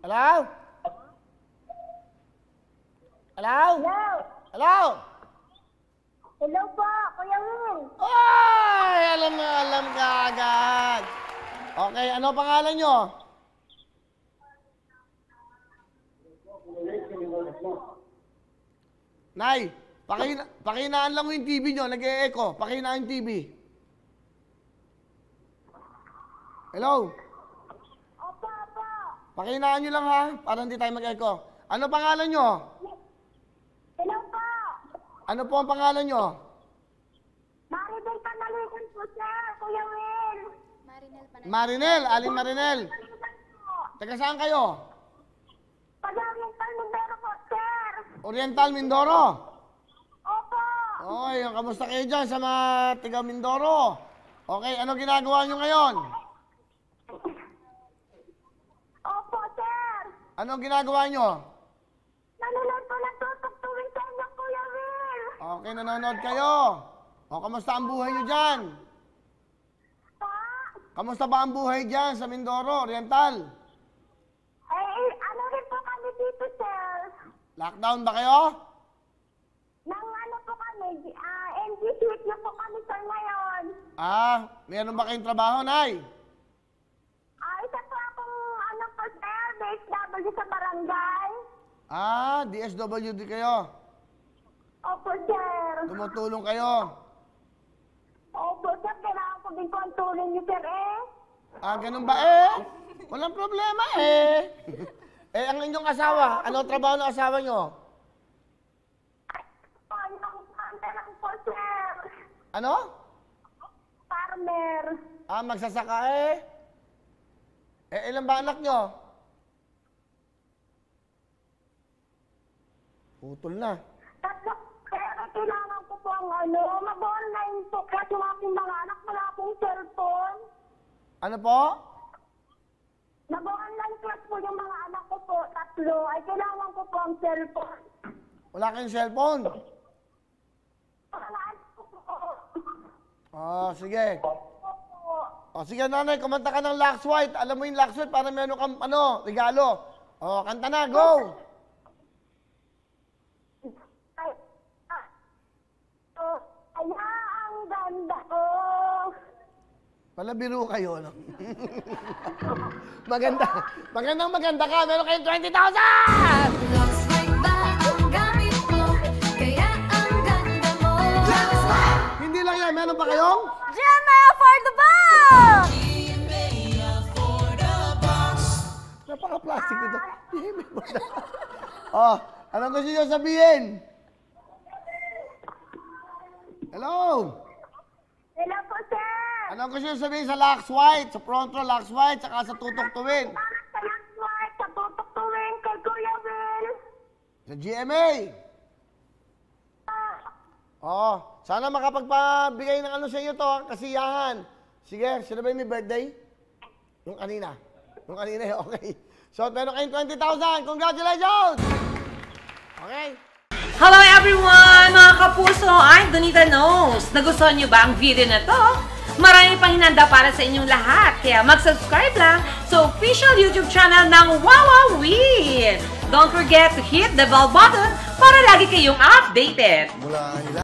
Hello? Hello? Hello? Hello? Hello po, Kuya Will. Ay! Alam ka agad. Okay, ano pangalan nyo? Nay, pakinaan lang mo yung TV nyo. Nag-e-echo. Pakinaan yung TV. Hello? Opo. Pakinaan nyo lang ha, para hindi tayo mag-echo. Ano pangalan nyo? Hello po. Ano po ang pangalan nyo? Maribel Panalukan po, sir. Kuya Will. Marinel. Alin Marinel? Taga saan kayo? Pag-Oriental Mindoro po, sir. Oriental Mindoro. Opo. Oy, kamusta kayo dyan sa mga taga Mindoro? Okay, ano ginagawa nyo ngayon? Opo, sir. Ano ginagawa nyo? Nanonood po ng tutok tuwing sa inyo, Kuya Will. Okay, nanonood kayo. O, kamusta ang buhay nyo dyan? Pa? Kamusta ba ang buhay dyan sa Mindoro, Oriental? Ano rin po kami dito, sir? Lockdown ba kayo? Nang ano po kami, NG suite na po kami, sir, ngayon. Meron ba kayong trabaho, Nay? Isa po akong, po, sir, DSW sa barangay. DSWD kayo. Opo, sir. Tumutulong kayo. Opo, sir, kailangan ko din po ang tulong niyo, sir, Ganun ba Walang problema ang inyong asawa, ano trabaho ng asawa nyo? Farmer lang po, sir. Ano? Farmer. Magsasaka ilan ba anak nyo? Putol na. Tatlo, kaya kailangan ko po ang mag-online po. Kasi yung aking mga anak, wala akong cellphone. Ano po? Nag-online class po yung mga anak ko po, tatlo. Ay, kailangan ko po ang cellphone. Wala kayong cellphone? Mga anak ko po. Sige. Opo. Sige, nanay, kumanta ka ng Lux White. Alam mo yung Lux White para meron kang, regalo. Kanta na, go! Kaya ang ganda ko. Palabiro kayo, no? Maganda ka. Meron kayong 20,000! Looks like ba ang gamit mo? Kaya ang ganda mo. Hindi lang yan. Meron pa kayong? GMA Affordable! Napaka-plastic nito. Anong gusto nyo sabihin? Hello? Hello po, sir. Anong gusto nyo sabihin sa Lux White? Sa Pronto Lux White, saka sa Tutok Tuwin? Para sa Lux White, sa tutok tuwing kay Kuya Will. Sa GMA? Sana makapagpabigay ng sa inyo to, kasiyahan. Sige, sino ba yung may birthday? Yung kanina, okay. So, meron kayong 20,000. Congratulations! Okay. Hello everyone! Mga kapuso, I'm Donita Knows. Nagustuhan niyo ba ang video na to? Marami pang hinanda para sa inyong lahat. Kaya mag-subscribe lang sa official YouTube channel ng Wowowin. Don't forget to hit the bell button para lagi kayong updated.